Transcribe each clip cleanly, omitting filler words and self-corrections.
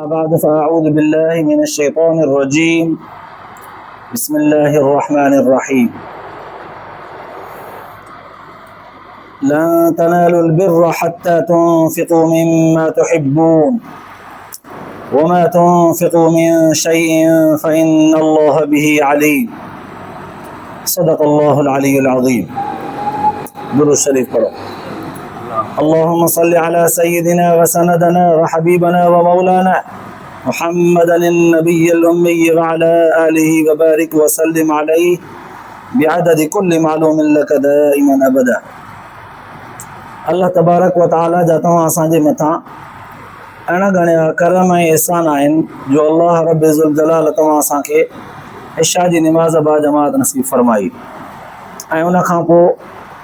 بعد فأعوذ بالله من الشيطان الرجيم. بسم الله الرحمن الرحيم. لن تنالوا البر حتى تنفقوا مما تحبون وما تنفقوا من شيء فإن الله به عليم. صدق الله العلي العظيم. درود الشريف پڑھو. اللهم صل على سيدنا وسندنا وحبيبنا ومولانا محمدا النبي الأمي وعلى آله وبارك وسلم عليه بعدد كل معلوم لك دائما أبدا. अल्लाह तबारक व ताला जा तव्हां असांजे मथां अणगणिया करम ऐं एहसान आहिनि जो अल्लाह रब इज़्ज़त जलाल तव्हां असांखे इशा जी निमाज़ बा जमात नसीब फरमाई ऐं उन खां पोइ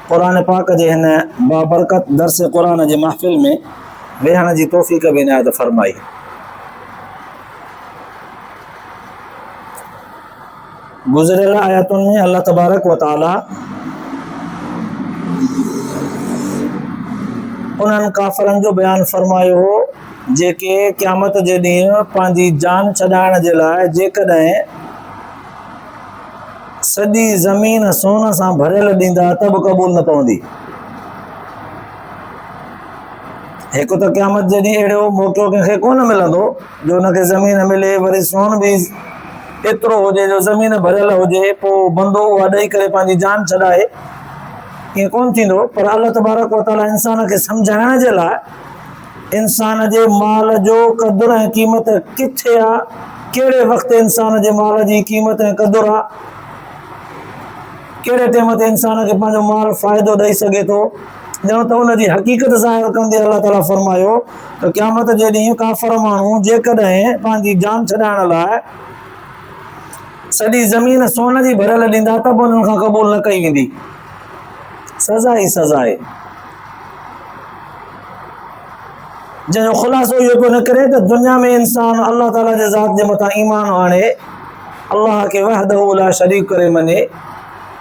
क़ुरान पाक जे हिन बाबरकत दर्स क़ुरान जे महफ़िल में वेहण जी तौफ़ीक़ बि इनायत फरमाई। गुज़िरियल आयतुनि में अल्लाह तबारक व ताला उन्हनि काफ़रनि जो बयानु फरमायो हो जेके क़यामत जे ॾींहुं पंहिंजी जान छॾाइण जे लाइ जेकॾहिं सॼी ज़मीन सोन सां भरियल ॾींदा त बि क़बूल न पवंदी। हिकु त क़यामत जे ॾींहुं अहिड़ो मौक़ो कंहिंखे कोन मिलंदो जो हुनखे ज़मीन मिले वरी सोन बि एतिरो हुजे जो ज़मीन भरियल हुजे पोइ बंदो उहा ॾेई करे पंहिंजी जान छॾाए, ईअं कोन थींदो। पर अल्लाह तबारक व ताला इंसान खे सम्झाइण जे लाइ इंसान जे माल जो क़दुरु ऐं क़ीमत किथे आहे, कहिड़े वक़्तु इंसान जे माल जी क़ीमत ऐं क़दुरु आहे, कहिड़े टाइम ते इंसान खे पंहिंजो माल फ़ाइदो ॾेई सघे थो, ॼण त उनजी हक़ीक़त ज़ाहिर कंदे अल्लाह ताला फरमायो त क़यामत जे ॾींहुं काफ़र माण्हू जेकॾहिं पंहिंजी जान छॾाइण लाइ सॼी ज़मीन सोन जी भरियल ॾींदा त बि उन्हनि खां क़बूल न कई वेंदी। सज़ा ई सज़ा आहे, जंहिंजो ख़ुलासो इहो पियो निकिरे त दुनिया में इंसान अल्लाह ताला जे ज़ात जे मथां ईमान आणे, अल्लाह खे वहदहू ला शरीक करे मञे,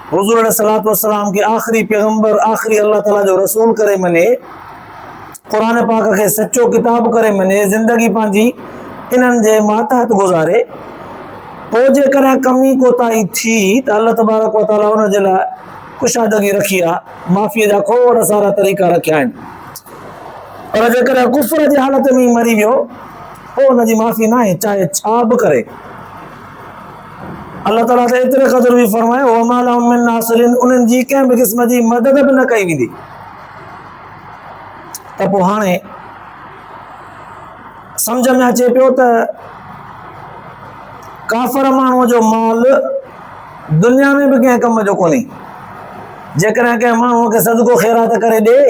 हुज़ूर अलैहिस्सलातु वस्सलाम खे आख़िरी पैगंबर आख़िरी अल्लाह ताला जो रसूल करे मञे, क़ुरान पाक खे सचो किताब करे मञे, ज़िंदगी पंहिंजी इन्हनि जे मातहत गुज़ारे, पोइ जेकॾहिं कमी कोताही थी त अल्लाह तबारक व ताला उन जे लाइ कुशादगी रखी आहे, माफ़ीअ जा खोड़ सारा तरीक़ा रखिया आहिनि। पर जेकॾहिं कुफ़र जी हालत में ई मरी वियो पोइ हुनजी माफ़ी न आहे, चाहे छा बि करे। अल्लाह ताला त एतिरे क़दुरु बि फरमायो वमा लहुम मिन नासिरिन, उन्हनि जी कंहिं बि क़िस्म जी मदद बि न कई वेंदी। त पोइ हाणे सम्झ में अचे पियो त काफ़र माण्हूअ जो माल दुनिया में बि कंहिं कम जो कोन्हे। जेकॾहिं कंहिं माण्हूअ खे सदको ख़ैरात करे ॾे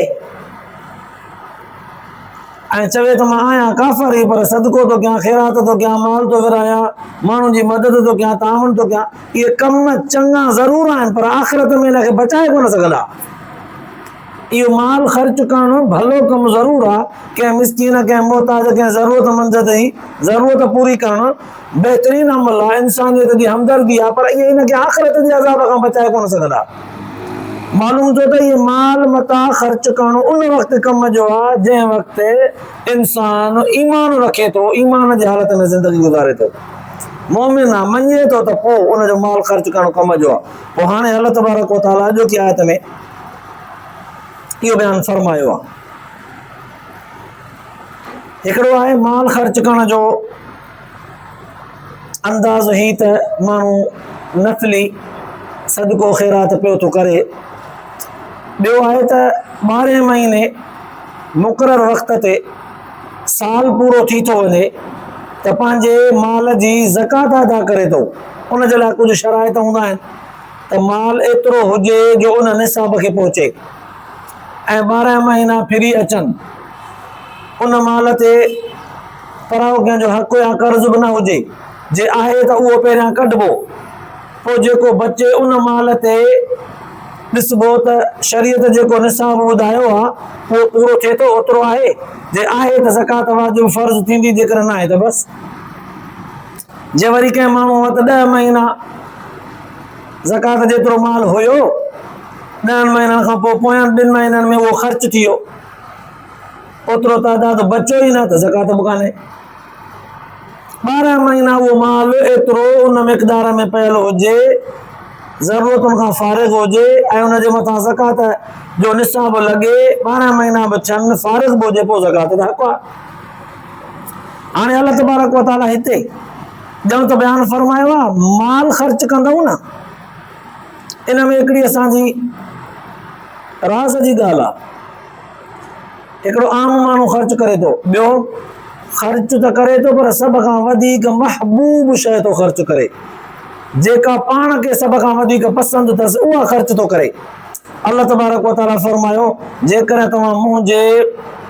ऐं चवे त मां आहियां काफ़र ई पर सदको थो कयां, ख़ैरात थो कयां, माल थो विरायां, माण्हुनि जी मदद थो कयां, ताउन थो कयां, इहे कम चङा ज़रूरु आहिनि पर आख़िरत में हिनखे बचाए कोन सघंदा। इहो माल ख़र्च करणु भलो कमु ज़रूरु आहे, कंहिं मिस्कीन कंहिं मोहताज कंहिं ज़रूरतमंद जी ज़रूरत पूरी करणु बहितरीनु अमल आहे, इंसानियत जी हमदर्दी आहे, पर इहे हिनखे आख़िरत जे अज़ाब खां बचाए कोन सघंदा। मालूम थियो त इहे माल मता ख़र्च करणु उन वक़्तु कम जो आहे जंहिं वक़्तु इंसान ईमान रखे थो, ईमान जी हालत में ज़िंदगी गुज़ारे थो, मोमिन आहे, मञे थो त पोइ उनजो माल ख़र्च करणु कम जो आहे। पोइ हाणे अल्लाह तबारक व ताला अॼोकी आयत में इहो बयानु फरमायो आहे। हिकिड़ो आहे माल ख़र्च करण जो अंदाज़ ही त माण्हू नफ़ली सदको ख़ैरात पियो थो करे, ॿियो आहे त 12 महीने मुक़ररु वक़्त ते साल पूरो थी थो वञे त पंहिंजे माल जी ज़कात अदा करे थो। उन जे लाइ कुझु शराइत हूंदा आहिनि त माल एतिरो हुजे जो उन निसाब खे पहुचे ऐं 12 महीना फिरी अचनि, उन माल ते पराओ कंहिंजो हक़ या कर्ज़ बि न हुजे, जे आहे त उहो पहिरियां कढिबो, पोइ जेको बचे उन माल ते ॾिसबो त शरीयत जेको निसाब ॿुधायो आहे उहो पूरो थिए थो, ओतिरो आहे, जे आहे त ज़कात वाजिब फ़र्ज़ थींदी, जेकर न आहे त बसि। जे वरी कंहिं माण्हू वटि 10 महीना ज़कात जेतिरो माल हुयो, 10 महीननि खां पोइ पोयनि 2 महीननि में उहो ख़र्च थी वियो, ओतिरो तादाद बचियो ई न त ज़कात बि कान्हे। 12 महीना उहो माल एतिरो उन मिक़दार में पयल हुजे, ज़रूरतुनि खां फारिग़ हुजे ऐं उनजे मथां ज़कात जो निसाब लॻे, 12 महीना बि थियनि, फारिग़ बि हुजे, पोइ ज़कात त हक़ आहे। हाणे अल्लाह तबारक व तआला हिते ॼण त बयानु फरमायो आहे, माल ख़र्च कंदव न, इन में हिकिड़ी असांजी राज़ जी ॻाल्हि आहे। हिकिड़ो आम माण्हू ख़र्च करे थो, ॿियो ख़र्च त करे थो पर सभ खां वधीक महबूब शइ थो ख़र्च करे, जेका पाण खे सभ खां वधीक पसंदि अथसि उहा ख़र्च थो करे। अल्लाह तबारक व तआला फरमायो, जेकॾहिं तव्हां मुंहिंजे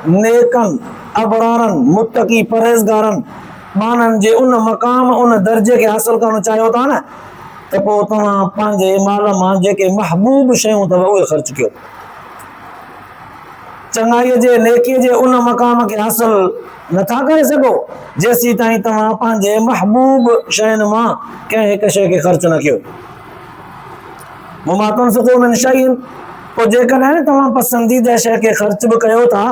नेकनि अबरारनि मुत्तकी परहेज़गारनि माननि जे उन मक़ाम उन दर्जे खे हासिल करणु चाहियो था न, त पोइ तव्हां पंहिंजे माल मां जेके महबूब शयूं अथव उहे ख़र्च कयो। चङाईअ जे नेकीअ जे उन मक़ाम खे हासिल नथा करे सघो जेसीं ताईं तव्हां पंहिंजे महबूब शयुनि मां कंहिं हिकु शइ खे ख़र्च न कयो। मुमातुन सुको मिन शैइन, पोइ जेकॾहिं तव्हां पसंदीदा शइ खे ख़र्च बि कयो था,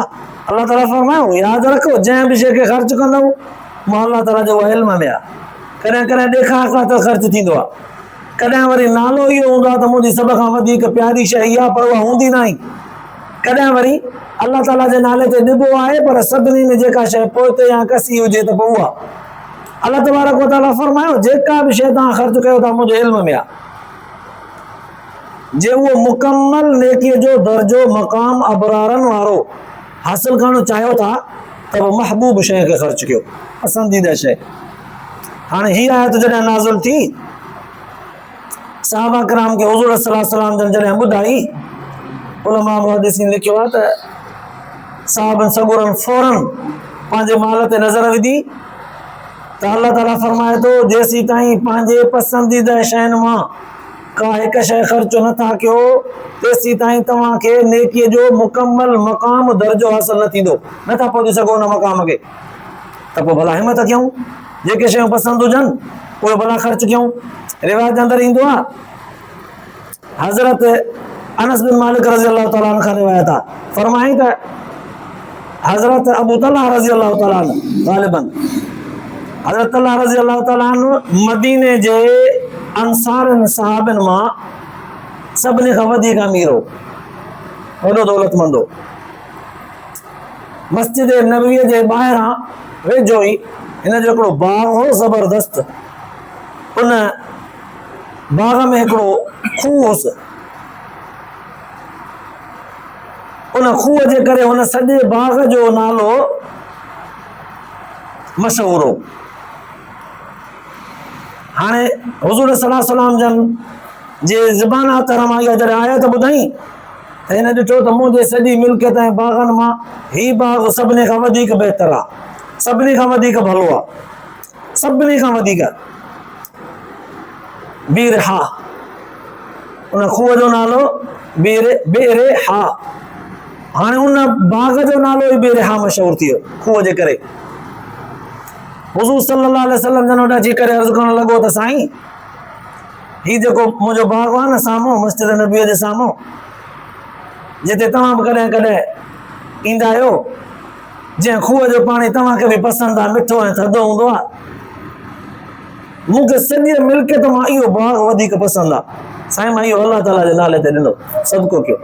अल्लाह ताला फरमायो यादि रखो जंहिं बि शइ खे ख़र्च कंदव मां अल्लाह ताला जो इल्म में आहे। कॾहिं कॾहिं ॾेखार खां त ख़र्च थींदो आहे, कॾहिं वरी नालो इहो हूंदो आहे त मुंहिंजी सभ खां वधीक प्यारी शइ इहा, पर उहा हूंदी न आहे। कॾहिं वरी अल्लाह ताला जे नाले ते ॾिबो आहे पर सभिनी में जेका शइ पोइते या कसी हुजे त पोइ उहा। अल्लाह तबारक व तआला फरमायो जेका बि शइ तव्हां ख़र्च कयो था मुंहिंजे इल्म में आहे, जे उहो मुकमल नेकीअ जो दर्जो मक़ाम अबरारनि वारो हासिल करणु चाहियो था त पोइ महबूब शइ खे ख़र्च कयो, पसंदीदा शइ। हाणे हीअ आयत जॾहिं नाज़िल थी, सहाबा किराम खे हुज़ूर सल्लल्लाहु अलैहि वसल्लम जन जॾहिं ॿुधाई, उलमा मुहद्दिसीन लिखियो आहे त साहबनि सगुरनि फौरन पंहिंजे माल ते नज़र विधी त अल्लाह ताला फरमाए थो, जेसीं ताईं पंहिंजे पसंदीदा शयुनि मां का हिकु शइ ख़र्च नथा कयो तेसीं ताईं तव्हांखे नेकीअ जो मुकमल मक़ाम दर्जो हासिल न थींदो, नथा पहुची सघो उन मक़ाम खे। त पोइ भला हिमत कयूं, जेके शयूं पसंदि हुजनि उहे भला ख़र्च कयूं। रिवायत जे अंदरि ईंदो आहे, हज़रत अनस बिन मालिक रज़ी अल्लाह तआला अन्हु खां रिवायत आहे, फरमाई त हज़रत अबू तलहा रज़ी अल्लाह तआला अन्हु ग़ालिबन हज़रत तलहा रज़ी अल्लाह तआला अन्हु मदीने जे अंसारनि सहाबनि मां सभिनी खां वधीक अमीर हो, वॾो दौलतमंद हो। मस्जिद नबवीअ जे ॿाहिरां वेझो ई हिन जो हिकिड़ो बाग हो ज़बरदस्त, उन बाग में हिकिड़ो खूह हुउसि, उन खूह जे करे हुन सॼे बाग जो नालो मशहूर हो। हाणे हुज़ूर सल्लल्लाहु अलैहि वसल्लम जन जे ज़बाना तरह मां इहा जॾहिं आयत ॿुधाई त हिन ॾिठो त मुंहिंजे सॼी मिल्कियत ऐं बागनि मां हीउ बाग सभिनी खां वधीक बहितर आहे, सभिनी खां वधीक भलो आहे, सभिनी खां वधीक। बीरहा, उन खूह जो नालो बेरहा। हाणे उन बाग जो नालो ई बेरहा मशहूर थी वियो खूह जे करे। हुज़ूर सल्लल्लाहु अलैहि वसल्लम जन वटि अची करे अर्ज़ु करणु लॻो त साईं, हीउ जेको मुंहिंजो बाग आहे न साम्हूं मस्जिद नबीअ जे साम्हूं, जिते तव्हां बि कॾहिं कॾहिं ईंदा आहियो, जंहिं खूह जो पाणी तव्हांखे बि पसंदि आहे, मिठो ऐं थधो हूंदो आहे, मूंखे सॼी मिल्कियत मां इहो बाग वधीक पसंदि आहे। साईं मां इहो अल्लाह ताला जे नाले ते ॾिनो, सदको कयो।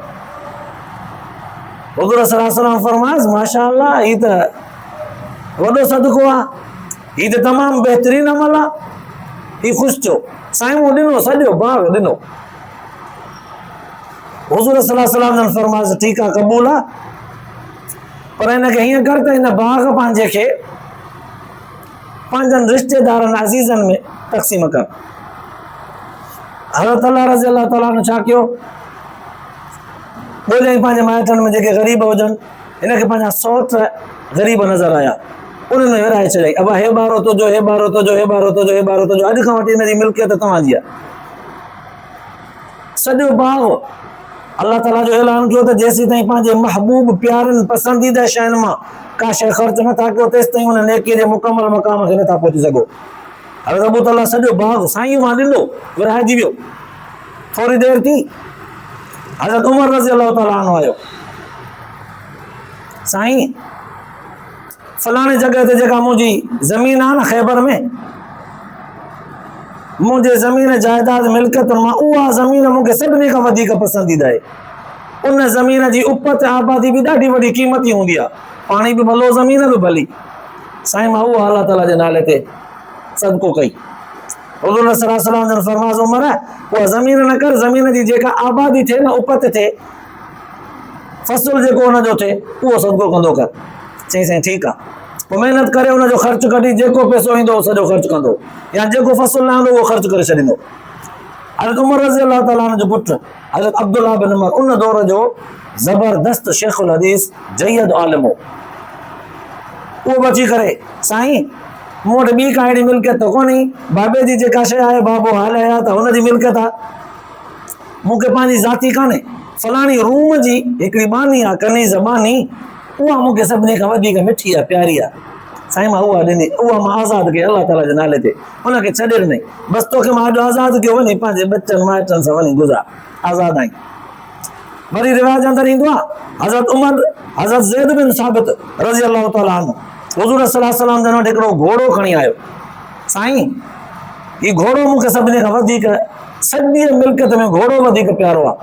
हुज़ूर सल्लल्लाहु अलैहि वसल्लम फरमायसि, माशा अल्लाह, हीउ त वॾो सदको आहे, हीउ त तमामु बहितरीन अमल आहे। हीउ ख़ुशि थियो, साईं मूं ॾिनो, सॼो बाग ॾिनो। हुज़ूर सल्लल्लाहु अलैहि वसल्लम जन फरमायसि, ठीकु आहे, क़बूल आहे, पर हिनखे हीअं कर त हिन बाग पंहिंजे खे पंहिंजनि रिश्तेदारनि अज़ीज़नि में तक़सीम कर। हज़रत तलहा रज़ी अल्लाह तआला ने छा कयो, ॻोल्हियईं पंहिंजे माइटनि में जेके ग़रीब हुजनि, हिनखे पंहिंजा सौट ग़रीब नज़र आया, उन्हनि में विराए छॾियईं, अबा हे ॿारो तुंहिंजो, हे ॿारो तुंहिंजो, हे ॿारो तुंहिंजो, हे ॿारो तुंहिंजो, अॼु खां वठी हिनजी मिल्कियत तव्हांजी आहे। सॼो बाग अल्लाह ताला जो ऐलान कयो त जेसीं ताईं पंहिंजे महबूब प्यारनि पसंदीदा शयुनि मां का शइ ख़र्च नथा कयो तेसि ताईं हुन नेकीअ जे मुकमल मक़ाम खे नथा पहुची सघो। हज़रत अबू तलहा सॼो बाग साईं मां ॾिनो, विरहाइजी वियो। थोरी देरि थी, हज़रत उमर रज़ी अल्लाह ताला अन्हु आयो, साईं फलाणे जगह ते जेका मुंहिंजी ज़मीन आहे न ख़ैबर में, मुंहिंजे ज़मीन जाइदाद मिल्कियत मां उहा ज़मीन मूंखे सभिनी खां वधीक पसंदीदा आहे। उन ज़मीन जी उपत आबादी बि ॾाढी वॾी क़ीमती हूंदी आहे, पाणी बि भलो ज़मीन बि भली। साईं मां उहा अलाह ताला जे नाले ते सदको कई। हुज़ूर सल्लल्लाहु अलैहि वसल्लम जन फरमाज़ उमर उहा ज़मीन न कर, ज़मीन जी जेका आबादी थिए न, उपत थिए, फसल जेको हुनजो थिए उहो सदको कंदो कर। चई साईं ठीकु आहे। पोइ महिनत करे हुनजो ख़र्चु कढी जेको पैसो ईंदो सॼो ख़र्चु कंदो, या जेको फसल न ईंदो उहो ख़र्चु करे छॾींदो। हज़रत उमर रज़ी अल्लाह ताला जो पुटु हज़रत अब्दुल्लाह बिन उमर उन दौर जो ज़बरदस्त शेखुल हदीस जयद आलिम हो। उहो बची करे साईं मूं वटि ॿी का अहिड़ी मिल्कियत त कोन्हे, बाबे जी जेका शइ आहे बाबो हाले आया त हुनजी मिल्कियत आहे, मूंखे पंहिंजी ज़ाती कान्हे। फलाणी रूम जी हिकिड़ी बानी आहे, कनीज़ बानी, उहा मूंखे सभिनी खां वधीक मिठी आहे, प्यारी आहे। साईं मां उहा ॾिनी, उहा मां आज़ादु कई अलाह ताला जे नाले ते, हुनखे छॾे ॾिनई। बसि तोखे मां अॼु आज़ादु कयो, वञी पंहिंजे बचनि माइटनि सां वञी गुज़ार, आज़ादु आहीं। वरी रिवाज अंदरि ईंदो आहे हज़रत उमर हज़रत ज़ैद बिन साबित रज़ी अल्लाह ताला अन्हु हुज़ूर सल्लल्लाहु अलैहि वसल्लम जन वटि हिकिड़ो घोड़ो खणी आयो। साईं हीउ घोड़ो मूंखे सभिनी खां वधीक, सॼी मिल्कियत में घोड़ो वधीक प्यारो आहे।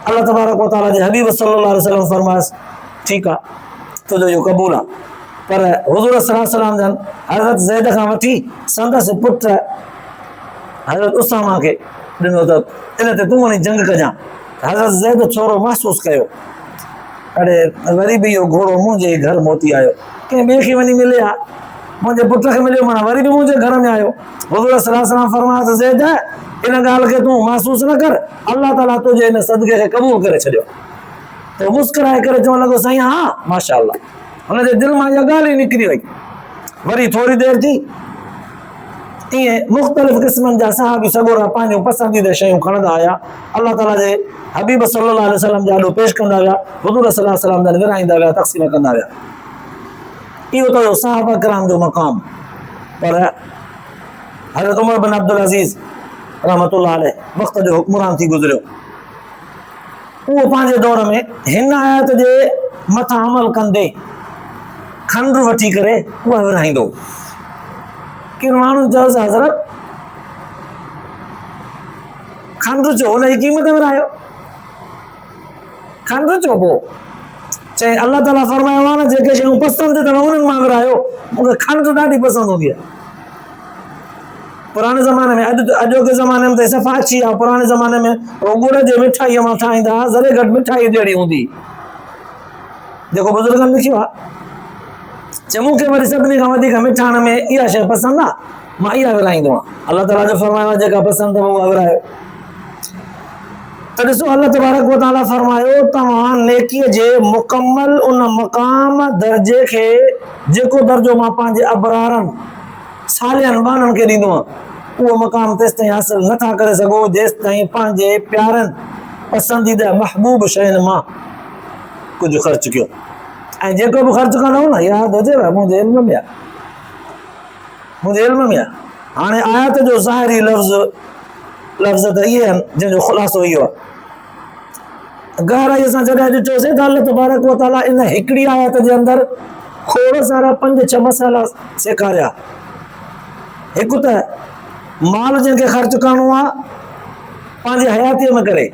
अल्लाह तबारक व तआला जे हबीब सल्लल्लाहु अलैहि वसल्लम फरमायसि ठीकु आहे, तुंहिंजो इहो क़बूल आहे। पर हुज़ूर सल्लल्लाहु अलैहि वसल्लम जन हज़रत ज़ैद खां वठी संदसि पुटु हज़रत उसामा खे ॾिनो त इन ते तूं वञी जंग कजां। हज़रत ज़ैद थोरो महसूसु कयो, अड़े वरी बि इहो घोड़ो मुंहिंजे घर मोटी आयो, कंहिं ॿिए खे वञी मिले आहे, मुंहिंजे पुट खे मिलियो, माना वरी बि मुंहिंजे घर में आयो। हुज़ूर सल्लल्लाहु अलैहि वसल्लम फरमायो ज़ैद इन ॻाल्हि खे तूं महसूसु न कर, अल्लाह ताला तुंहिंजे इन सदके खे क़बूल करे छॾियो। त मुस्कुराए करे चवणु लॻो साईं हा माशा अल्लाह, हुनजे दिलि मां इहा ॻाल्हि ई निकिरी वई। वरी थोरी देरि थी, ईअं मुख़्तलिफ़ क़िस्मनि जा सहाबी सॻोरा पंहिंजूं पसंदीदा शयूं खणंदा आया, अल्लाह ताला जे हबीब सल्लल्लाहु अलैहि वसल्लम जे आॾो पेश कंदा विया, हुज़ूर सल्लल्लाहु अलैहि वसल्लम जन विराईंदा विया, तक़सीम कंदा विया। इहो त हुयो सहाबा किराम जो मक़ाम। पर हज़रत उमर बिन अब्दुल अज़ीज़ रहमतुल्लाह अलैह वक़्त जो हुक्मरान थी गुज़रियो। उहो पंहिंजे दौर में हिन आयत जे मथां अमल कंदे खंड वठी करे उहा विराईंदो। कि माण्हुनि चयोसि हज़रत खंड चो हुनजी क़ीमत विरायो, खंड चो पोइ चई अल्लाह ताला फरमायो आहे न जेके शयूं पसंदि अथव उन्हनि मां विरायो, मूंखे खंड ॾाढी पसंदि हूंदी आहे। पुराणे ज़माने में अॼोके ज़माने में त सफ़ा अची आहे, पुराणे ज़माने में गुड़ जे मिठाईअ मां ठाहींदा हुआ, ज़रे घटि मिठाई जहिड़ी हूंदी, जेको बुज़ुर्गनि लिखियो आहे। चए मूंखे वरी सभिनी खां वधीक मिठाण में इहा शइ पसंदि आहे, मां इहा विराईंदो आहियां। अल्लाह ताला जो फरमायो आहे जेका पसंदि अथव उहा विरायो। त ॾिसो अल्लाह तबारक व तआला फरमायो तव्हां नेकीअ जे मुकमल उन मक़ाम दर्जे खे, जेको दर्जो मां पंहिंजे अबरारनि सालियनि बाननि खे ॾींदो आहियां, उहो मक़ाम तेसिताईं हासिल नथा करे सघो जेसिताईं पंहिंजे प्यारनि पसंदीदा महबूब शयुनि मां कुझु ख़र्चु कयो। ऐं जेको बि ख़र्चु कंदव न यादि हुजेव मुंहिंजे इल्म में आहे, मुंहिंजे इल्म में आहे। हाणे आयत जो ज़ाहिरी लफ़्ज़ त इहे आहिनि जंहिंजो ख़ुलासो इहो आहे। गहराईअ सां जॾहिं ॾिठोसीं त अल्लाह तबारक व तआला इन हिकिड़ी आयत जे अंदरि खोड़ सारा 5-6 मसाइला सेखारिया। हिकु त माल जंहिंखे ख़र्चु करिणो आहे पंहिंजे हयातीअ में करे,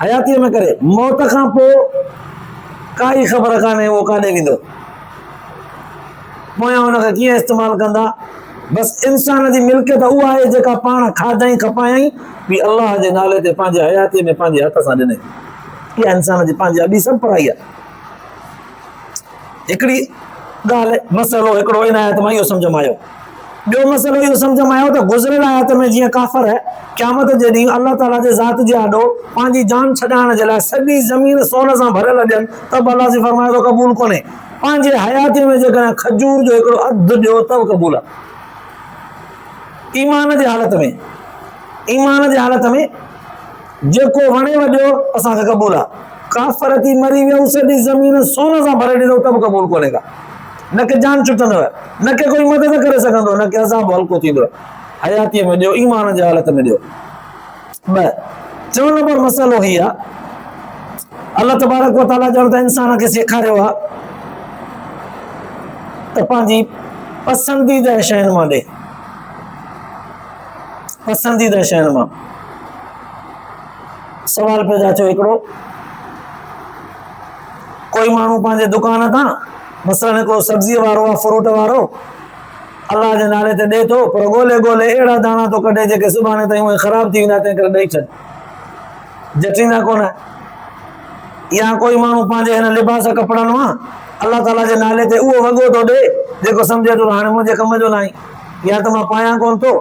हयातीअ में करे, मौत खां पोइ काई ख़बर कान्हे उहो काॾे वेंदो, पोयां हुनखे कीअं इस्तेमालु कंदा। बसि इंसान जी मिल्कियत उहा आहे जेका पाण खाधई खपायई बि अलाह जे नाले ते पंहिंजे हयातीअ में पंहिंजे हथ सां ॾिनई। इहा इंसान जी पंहिंजी ॿी सभु पढ़ाई आहे। हिकिड़ी ॻाल्हि मसइलो हिकिड़ो इन आयत मां इहो सम्झ में आयो। ॿियो मसइलो इहो सम्झ में आयो त गुज़िरियल आयत में जीअं काफ़र है क़यामत जे ॾींहुं अल्लाह ताला जे ज़ात जे आॾो पंहिंजी जान छॾाइण जे लाइ सॼी ज़मीन सोन सां भरियल ॾियनि त बि अलाह जी फरमाए थो क़बूल कोन्हे। पंहिंजे हयातीअ में जेकॾहिं खजूर जो हिकिड़ो अधु ॾियो त बि क़बूल आहे। ईमान जे हालत में, ईमान जे हालत में जेको वणे वॼो असांखे क़बूल आहे। काफ़र थी मरी वियो सॼी ज़मीन सोन सां भरे ॾींदो त बि क़बूल कोन्हे का, न के जान छुटंदव, न के कोई मदद करे सघंदो, न के अज़ाब हल्को थींदो। हयातीअ में ॾियो, ईमान जे हालत में ॾियो। ॿ 4 नंबर मसइलो हीअ आहे, अल्लाह तबारक व तआला ॼण त इंसान खे सेखारियो आहे त पंहिंजी पसंदीदा शयुनि मां ॾे, पसंदीदा शयुनि मां। सवाल पैदा थियो हिकिड़ो, कोई माण्हू पंहिंजे दुकान तां मसलन हिकिड़ो सब्ज़ीअ वारो आहे, फ्रूट वारो, अलाह जे नाले ते ॾे थो, पर ॻोल्हे ॻोल्हे अहिड़ा दाणा थो कढे जेके सुभाणे ताईं उहे ख़राब थी वेंदा, तंहिं करे ॾेई छॾ, जटींदा कोन। या कोई माण्हू पंहिंजे हिन लिबास कपिड़नि मां अलाह ताला जे नाले ते उहो वॻो थो ॾे जेको सम्झे थो हाणे मुंहिंजे कम जो न आहे, या त मां पायां कोन थो,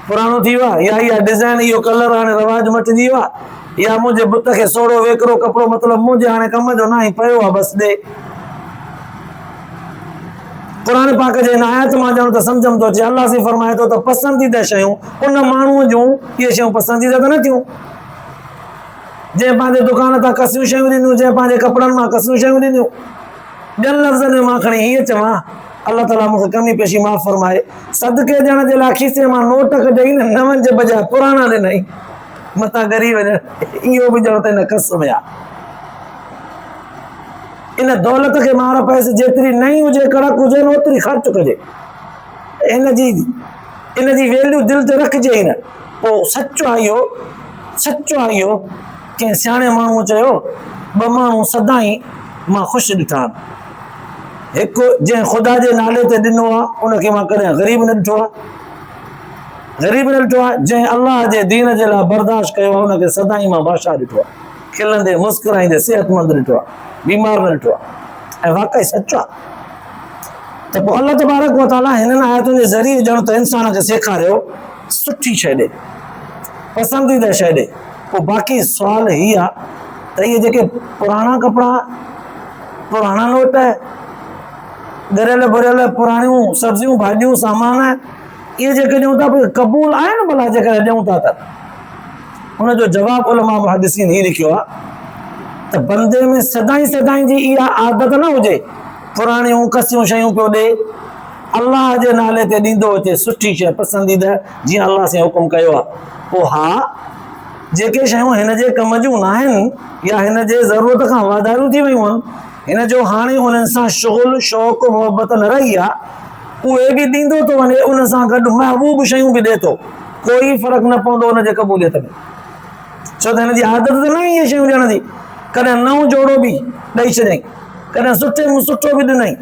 पुराणो थी वियो आहे, या इहा डिज़ाइन इहो कलर हाणे रवाज मटिजी वियो आहे, या मुंहिंजे बुत खे सोड़ो वेकिरो कपिड़ो मतिलबु मुंहिंजे हाणे कम जो न आहे, पियो आहे बसि ॾे। क़ुरान पाक जे हिन आयत मां ॼण त सम्झ में थो अचे, अलाह से फरमाए थो त पसंदीदा शयूं उन माण्हूअ जूं इहे शयूं पसंदीदा त न थियूं जंहिं पंहिंजे दुकान तां कसियूं शयूं ॾिनियूं, जंहिं पंहिंजे कपिड़नि मां कसियूं शयूं ॾिनियूं। ॿियनि लफ़्ज़नि में मां खणी हीअं चवां, अलाह ताला मूंखे कमी पेशी माफ़ फरमाए, सदके ॾियण जे लाइ खीसे मां नोट कढई न, नवनि जे बजाए पुराणा ॾिनई, मथां ग़रीब इहो बि ॼण त हिन कस में आहे। इन दौलत खे मार पैसे, जेतिरी नई हुजे कड़क हुजे ओतिरी ख़र्च कजे, इनजी वैल्यू दिलि ते रखिजे ई न। पोइ सचो आहे इहो, सचो आहे इहो, कंहिं सियाणे माण्हूअ चयो, ॿ माण्हू सदाई मां ख़ुशि ॾिठा आहिनि, हिकु जंहिं ख़ुदा जे नाले ते ॾिनो आहे उनखे मां कॾहिं ग़रीब न ॾिठो आहे, ग़रीब न ॾिठो आहे, जंहिं अलाह जे दीन जे लाइ बर्दाश्त कयो आहे उनखे सदाई मां बादशाह ॾिठो आहे, खिलंदे मुस्कुराईंदे सेहतमंद ॾिठो आहे, बीमार न ॾिठो आहे, ऐं वाक़ई सचो आहे। त पोइ अलाह तबारक व तआला हिननि आयतुनि जे ज़रिए ॼण त इंसान खे सेखारियो सुठी शइ ॾे, पसंदीदा शइ ॾे। पोइ बाक़ी सुवाल हीअ आहे त इहे जेके पुराणा कपिड़ा, पुराणा नोट, ॻरियल भरियल पुराणियूं सब्जियूं भाॼियूं सामान, इहे जेके ॾियूं था क़बूल आहे न भला जेकॾहिं ॾियूं था त? हुनजो जवाबु उलमा मुहद्दिसीन हीअ लिखियो आहे त बंदे में सदाई सदाई जी इहा आदत न हुजे पुराणियूं कसियूं शयूं पियो ॾे, अलाह जे नाले ते ॾींदो अचे सुठी शइ पसंदीदा जीअं अलाह से हुकुम कयो आहे। पोइ हा, जेके शयूं हिन जे कम जूं न आहिनि या हिन जे ज़रूरत खां वाधारियूं थी वियूं आहिनि, हिन जो हाणे उन्हनि सां शुग़ुल शौक़ु मुहबत न रही आहे, उहे बि ॾींदो थो वञे, उन सां गॾु महबूब शयूं बि ॾिए थो, कोई फ़र्क़ु न पवंदो हुनजे क़बूलियत में, छो त हिन जी आदत त न इहे शयूं ॾियण जी। कॾहिं नओं जोड़ो बि ॾेई छॾियईं, कॾहिं सुठे में सुठो बि ॾिनई,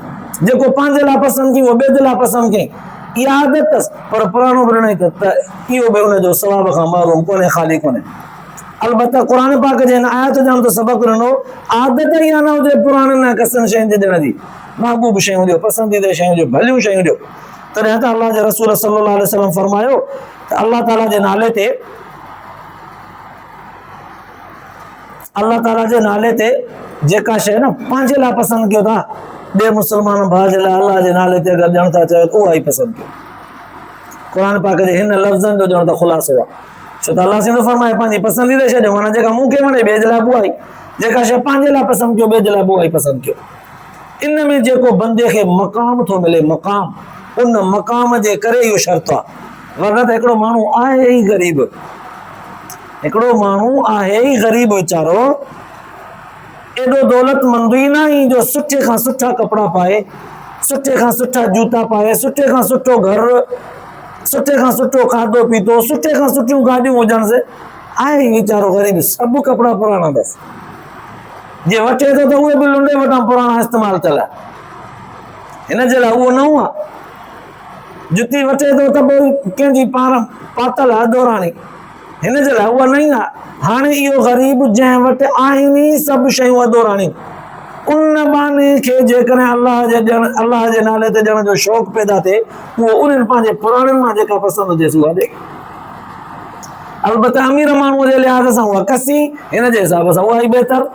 जेको पंहिंजे लाइ पसंदि कई उहो ॿिए जे लाइ पसंदि कई, इहा आदत अथसि, पर पुराणो बि ॾिनई त इहो बि हुनजो सवाब खां महरूम कोन्हे, ख़ाली कोन्हे। अलबत्ता क़ुरान पाक जे हिन आयत ॼण त सबक़ ॾिनो, आदत इहा न हुजे पुराणनि कसनि शयुनि जे ॾियण जी, महबूब शयूं ॾियो, पसंदीदा शयूं ॾियो, भलियूं शयूं ॾियो। तॾहिं त अलाह जे रसूल सल्लल्लाहु अलैहि वसल्लम फरमायो त अलाह ताला जे नाले ते, अलाह ताला जे नाले ते जेका शइ न पंहिंजे लाइ पसंदि कयो था, ॿिए मुस्लमान भाउ जे लाइ अलाह जे नाले ते अगरि ॼण था चयो त उहा ई पसंदि कयो। क़ुरान पाक जे हिन लफ़्ज़नि जो ॼण त ख़ुलासो आहे, छो त अलाह सिंधु फरमाए पंहिंजी पसंदीदा शइ ॾियो, माना जेका मूंखे वणे ॿिए जे लाइ उहा ई, जेका शइ पंहिंजे लाइ पसंदि कयो ॿिए जे लाइ उहा ई पसंदि कयो। इन में जेको बंदे खे मक़ाम थो मिले, मक़ाम, उन मक़ाम जे करे इहो शर्त आहे, वरना त हिकिड़ो माण्हू आहे ई ग़रीब, हिकिड़ो माण्हू आहे ई ग़रीब वीचारो, एॾो दौलतमंद ई न ई जो सुठे खां सुठा कपिड़ा पाए, सुठे खां सुठा जूता पाए, सुठे खां सुठो घर, सुठे खां सुठो खाधो पीतो, सुठे खां सुठियूं गाॾियूं हुजण से आहे ई वीचारो ग़रीब, सभु कपिड़ा पुराणा अथसि, जे वठे थो त उहे बि लुंडे वटां पुराणा इस्तेमालु थियल आहे, हिन जे लाइ उहो नओं आहे। जुती वठे थो त पोइ कंहिंजी पाण पातल आहे दौराणी, हिन जे लाइ उहा नई आहे। हाणे इहो ग़रीब जंहिं वटि आहिनि ई सभु शयूं अधोराणी, उन बहाने खे जेकॾहिं अलाह जे नाले ते ॾियण जो शौक़ु पैदा थिए, उहो उन्हनि पंहिंजे पुराणनि मां जेका पसंदि हुजेसि उहा ॾे। अलबत्ता अमीर माण्हूअ जे लिहाज़ सां उहा कसी, हिन जे हिसाब सां उहा ई बहितर।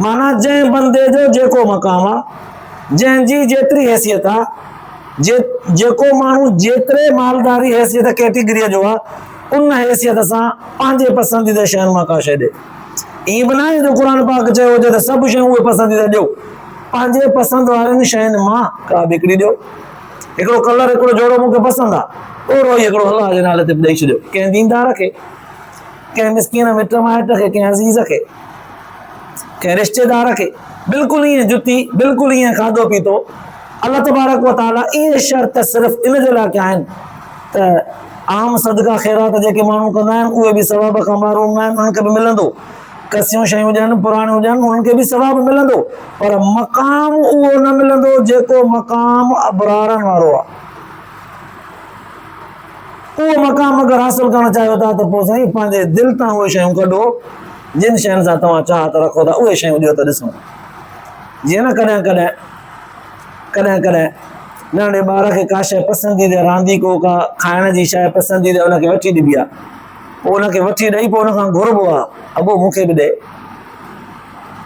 माना जंहिं बंदे जो जेको मक़ाम आहे, जंहिंजी जेतिरी हैसियत आहे, जेको माण्हू जेतिरे मालदारी हैसियत कैटेगरीअ जो आहे, उन हैसियत सां पंहिंजे पसंदीदा शयुनि मां का शइ ॾे। ईअं बि न आहे जो क़ुरान पाक चयो हुजे त सभु शयूं उहे पसंदीदा ॾियो, पंहिंजे पसंदि वारनि शयुनि मां का बि हिकिड़ी ॾियो। हिकिड़ो कलर हिकिड़ो जोड़ो मूंखे पसंदि आहे, ओड़ो ई हिकिड़ो अलाह जे नाले ते ॾेई छॾियो, कंहिं दीनदार खे, कंहिं मिसकीन मिट माइट खे, कंहिं अज़ीज़ खे, कंहिं रिश्तेदार खे, बिल्कुलु ईअं जुती, बिल्कुलु ईअं खाधो पीतो। अल्लाह तबारक व तआला इहे शर्त सिर्फ़ु इन जे लाइ कया आहिनि त आम सदका ख़ैरात जेके माण्हू कंदा आहिनि उहे बि सवाब खां महरूम न आहिनि, उन्हनि खे बि मिलंदो। कसियूं शयूं हुजनि, पुराणियूं हुजनि, उन्हनि खे बि सवाब मिलंदो, पर मक़ाम उहो न मिलंदो जेको मक़ाम अबरारनि वारो आहे। उहो मक़ाम अगरि हासिल करणु चाहियो था त पोइ साईं पंहिंजे दिलि तां उहे शयूं कढो, जिन शयुनि सां तव्हां चाहत रखो था उहे शयूं ॾियो त ॾिसूं। जीअं न कॾहिं कॾहिं नंढे ॿार खे का शइ पसंदीदा रांदी को का खाइण जी शइ पसंदीदा उनखे वठी ॾिबी आहे, पोइ उनखे वठी ॾेई पोइ उनखां घुरबो आहे अबो मूंखे बि ॾे।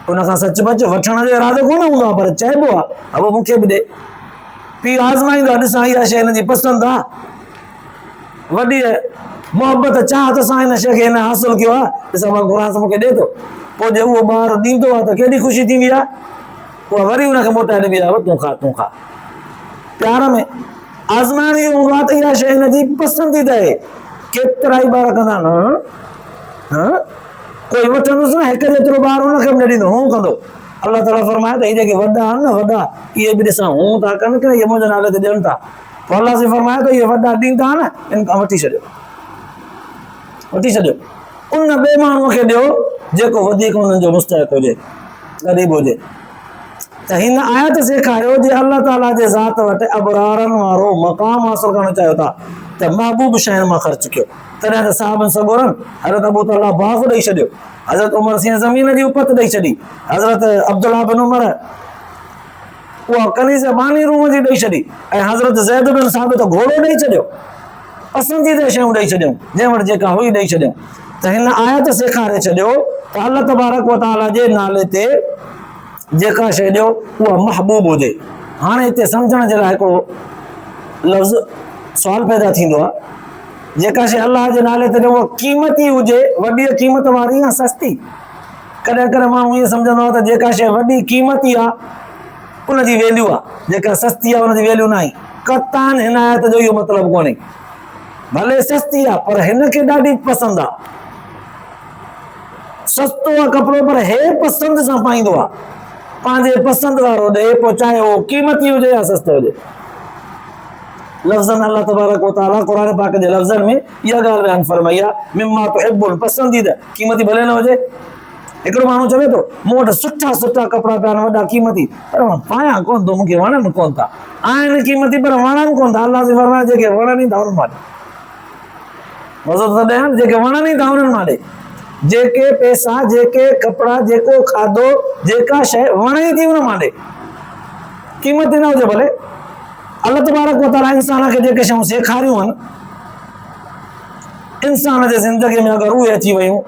उनखां सचुपच वठण जो इरादो कोन हूंदो आहे, पर चइबो आहे अबो मूंखे बि ॾे। पीउ आज़माईंदो आहे, ॾिसां इहा शइ हिनजी पसंदि आहे, वॾी मोहबत चाहत सां हिन शइ खे हिन हासिल कयो आहे, ॾिसां मां घुरां त मूंखे ॾे थो। पोइ जे उहो ॿारु ॾींदो आहे त केॾी ख़ुशी थींदी आहे, उहा वरी हुनखे मोटाए ॾिबी आहे, तूं खा तूं खा। प्यार में आज़माइण इहो हूंदो आहे त इहा शइ हिनजी पसंदीदा आहे। केतिरा ई ॿार कंदा आहिनि, कोई वठंदुसि न हिकु जेतिरो ॿार हुनखे बि न ॾींदो, हूं कंदो। अल्लाह ताला फरमाए त इहे जेके वॾा आहिनि न वॾा, इहे बि ॾिसां हूं था कनि की इहे मुंहिंजे नाले ते ॾियनि था, पोइ अल्लाह से फरमाए त इहे वॾा ॾींदा न इन खां वठी छॾियो, वठी छॾियो। उन ॿिए माण्हूअ खे ॾियो जेको वधीक उन्हनि जो मुस्तहिक हुजे, ग़रीब हुजे। त हिन आयत सेखारियो जे अल्लाह ताला जे ज़ात वटि अबरारनि वारो मक़ाम हासिल करणु चाहियो था त महबूब शयुनि मां ख़र्च कयो। तॾहिं त साहबनि सगोरनि हज़रत अबू तलहा बाग़ ॾेई छॾियो, हज़रत उमर सिंह ज़मीन जी उपत ॾेई छॾी, हज़रत अब्दुल्लाह बिन उमर उहा कनीज़ बानी रूम जी ॾेई छॾी, ऐं हज़रत ज़ैद बिन साबित घोड़ो ॾेई छॾियो। पसंदीदा शयूं ॾेई छॾियूं, जंहिं वटि जेका हुई ॾेई छॾियूं। त हिन आयत सेखारे छॾियो त अल्लाह तबारक व तआला जे नाले ते जेका शइ ॾियो उहा महबूब हुजे। हाणे हिते सम्झण जे लाइ हिकिड़ो लफ़्ज़ सुवाल पैदा थींदो आहे, जेका शइ अल्लाह जे नाले ते ॾियो उहा क़ीमती हुजे, वॾी क़ीमत वारी या सस्ती। कॾहिं कॾहिं माण्हू ईअं सम्झंदो आहे त जेका शइ वॾी क़ीमती आहे उनजी वैल्यू आहे, जेका सस्ती आहे उनजी वैल्यू न आहे। क़तान हिन आयत जो इहो मतिलबु कोन्हे। भले सस्ती आहे पर हिनखे ॾाढी पसंदि आहे, सस्तो आहे कपिड़ो पर हे पसंदि सां पाईंदो आहे, पंहिंजे पसंदि वारो ॾे, पोइ चाहे उहो क़ीमती हुजे या सस्तो हुजे। लफ़्ज़नि अल्लाह तबारक व तआला क़ुरान पाक जे लफ़्ज़नि में इहा ॻाल्हि बयानु फरमाई आहे, मिम्मा तुहिब्बुन, पसंदीदा, क़ीमती भले न हुजे। हिकिड़ो माण्हू चवे थो मूं वटि सुठा सुठा कपिड़ा पिया आहिनि वॾा क़ीमती, पर मां पायां कोन थो, मूंखे वणनि कोन था। आहिनि क़ीमती पर वणनि कोन था। अल्लाह जे फरमाए जेके वणनि था उन्हनि मां ॾे, मज़ो त ॾियनि, जेके वणनि था उन्हनि मां ॾे। जेके पैसा, जेके कपिड़ा, जेको खाधो, जेका शइ वणे थी उन मां ॾे, क़ीमती न हुजे भले। अल्लाह तबारक व तआला इंसान खे जेके शयूं सेखारियूं आहिनि, इंसान जे ज़िंदगीअ में अगरि उहे अची वियूं,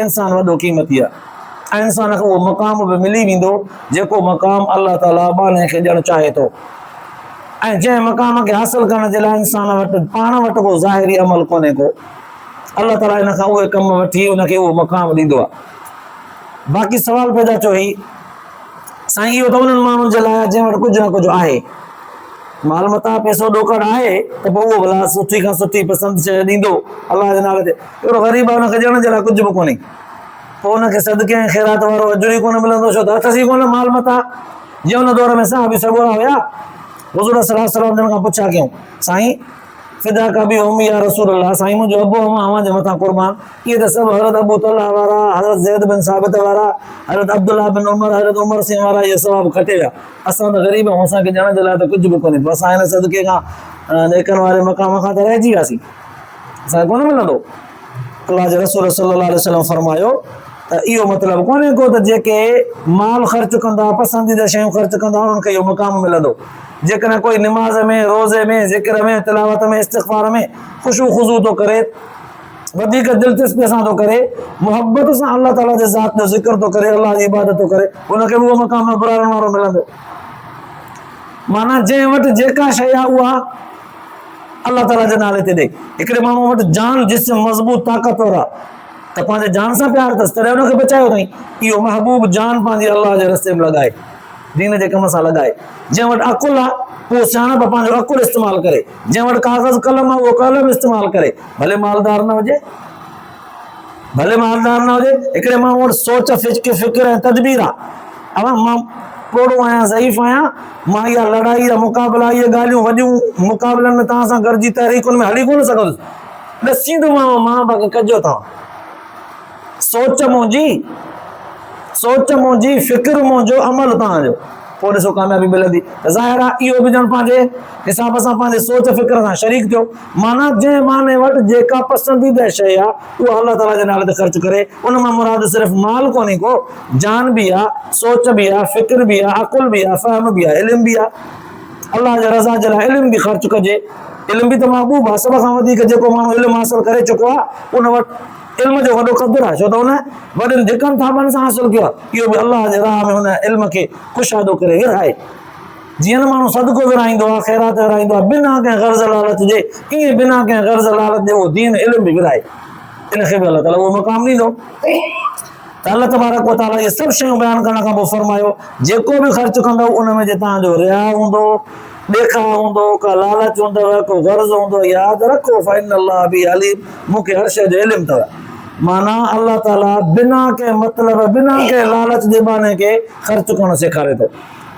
इंसान वॾो क़ीमती आहे ऐं इंसान खे उहो मक़ाम बि मिली वेंदो जेको मक़ाम अल्लाह ताला बाने खे ॾियणु चाहे थो। ऐं जंहिं मक़ाम खे हासिल करण जे लाइ इंसान वटि पाण वटि को ज़ाहिरी अमल कोन्हे को, अल्लाह ताला हिन खां उहे कम वठी उनखे उहो मक़ाम ॾींदो आहे। बाक़ी सवाल पैदा थियो ही साईं, इहो त उन्हनि माण्हुनि जे लाइ जंहिं वटि कुझु न कुझु आहे, माल मता पैसो ॾोकड़ आहे त पोइ उहो भला सुठी खां सुठी पसंदि शइ ॾींदो अल्लाह जे नाले ते। हिकिड़ो ग़रीब आहे हुनखे ॾियण जे लाइ कुझु बि कोन्हे, पोइ हुनखे सदके ऐं ख़ैरात वारो अजुर ई कोन मिलंदो, छो त अथसि ई कोन माल मता। जीअं हुन दौर में साहबी सॻोरा हुया, हुज़ूर सल्लल्लाहु अलैहि वसल्लम जिन खां पुछा कयूं, साईं फिदा का बि उम्मी या रसूल अल्लाह, साईं मुंहिंजो अबो अव्हां जे मथां कुर्बान। इहे त सभु हज़रत अबू तलहा वारा, हज़रत ज़ैद बिन साबित वारा, हज़रत अब्दुल्लाह बिन उमर, हज़रत उमर सिंह वारा, इहे सवाब खटे विया। असां त ग़रीब आहियूं, असांखे ॾियण जे लाइ त कुझु बि कोन्हे, पोइ असां हिन सदके खां नेकनि वारे मक़ाम खां त रहिजी वियासीं, असांखे कोन मिलंदो। अल्लाह जे रसूल सल्लल्लाहु अलैहि वसल्लम फरमायो त इहो मतिलबु कोन्हे को त जेके माल ख़र्च कंदा, पसंदीदा शयूं ख़र्च कंदा, उन्हनि खे इहो मुक़ाम मिलंदो। जेकॾहिं कोई निमाज़ में, रोज़े में, ज़िक्र में, तिलावत में, इस्तिग़फ़ार में ख़ुशू ख़ुज़ू थो करे, वधीक दिलचस्पीअ सां थो करे, मुहबत सां अल्लाह ताला जे ज़ात जो ज़िक्र थो करे, अल्लाह जी इबादत थो करे, उनखे बि उहो मक़ाम अबरारनि वारो मिलंदो। माना जंहिं वटि जेका शइ आहे उहा अल्लाह ताला जे नाले ते ॾे। हिकिड़े माण्हू वटि जान जिस्म मज़बूत ताक़तवर आहे त पंहिंजे जान सां प्यार अथसि, तॾहिं हुनखे बचायो अथई। इहो महबूब जान पंहिंजी अल्लाह जे रस्ते में लॻाए, दीन जे कम सां लॻाए। जंहिं वटि अकुल आहे उहो सियाणप पंहिंजो अकुल इस्तेमालु करे, जंहिं वटि काग़ज़ कलम आहे उहो कलम इस्तेमालु करे, भले मालदार न हुजे, भले मालदार न हुजे। हिकिड़े माण्हू वटि सोच, फिक्र ऐं तदबीर आहे, अब मां पोड़ो आहियां, ज़ईफ़ आहियां, मां इहा लड़ाई या मुक़ाबला, इहे ॻाल्हियूं वॾियूं मुक़ाबलनि में तव्हां सां गॾिजी तहरीकुनि में हली कोन सघंदुसि। ॾसींदोमांव मां, बाक़ी कजो तव्हां। सोच मुंहिंजी, फ़िक्र मुंहिंजो, अमल तव्हांजो, पोइ ॾिसो कामयाबी मिलंदी। ज़ाहिर आहे इहो बि ॼण पंहिंजे हिसाब सां पंहिंजे सोच फ़िक्र सां शरीक थियो। माना जंहिं माने वटि जेका पसंदीदा शइ आहे उहा अलाह ताला जे नाले ते ख़र्च करे। उन मां मुराद सिर्फ़ु माल कोन्हे को, जान बि आहे, सोच बि आहे, फ़िक्र बि आहे, अकुल बि आहे, फ़हम बि आहे, इल्म बि आहे। अलाह जे रज़ा जे लाइ इल्म बि ख़र्च कजे। इल्म बि त महबूब आहे। सभ खां वधीक जेको माण्हू इल्म हासिल करे चुको आहे उन वटि इल्म जो वॾो क़दुरु आहे, छो त उन वॾनि धिकनि थाबनि सां हासिल कयो आहे। इहो बि अलाह जे राह में हुन इल्म खे कुशादो करे विरहाए। जीअं न माण्हू सदको विरहाईंदो आहे, ख़ैरात विरहाईंदो आहे बिना कंहिं गर्ज़ लालच जे, ईअं बिना कंहिं गर्ज़ लालच जे उहो दीन इल्म बि विरहाए। इनखे बि अलाह ताला उहो मक़ाम ॾींदो। त अलाह तबारक व तआला इहे सभु शयूं बयानु करण खां पोइ फरमायो, जेको बि ख़र्च कंदव उन में जे तव्हांजो रिया हूंदो, ॾेखा हूंदो, का लालच हूंदव, को गर्ज़ हूंदो, यादि रखो फ़इनल्लाह बि अलीम, मूंखे हर शइ जो इल्मु अथव। माना अलाह ताला बिना कंहिं मतिलब, बिना कंहिं लालच जे बाने खे ख़र्च करणु सेखारे थो।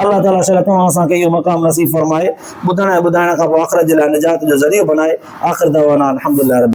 अल्लाह ताला शायदि तव्हां असांखे इहो मक़ाम नसीब फरमाए, ॿुधण ऐं ॿुधाइण खां पोइ आख़िरत जे लाइ निजात जो ज़रियो बनाए। आख़िर दवाना अल्हम्दुलिल्लाह।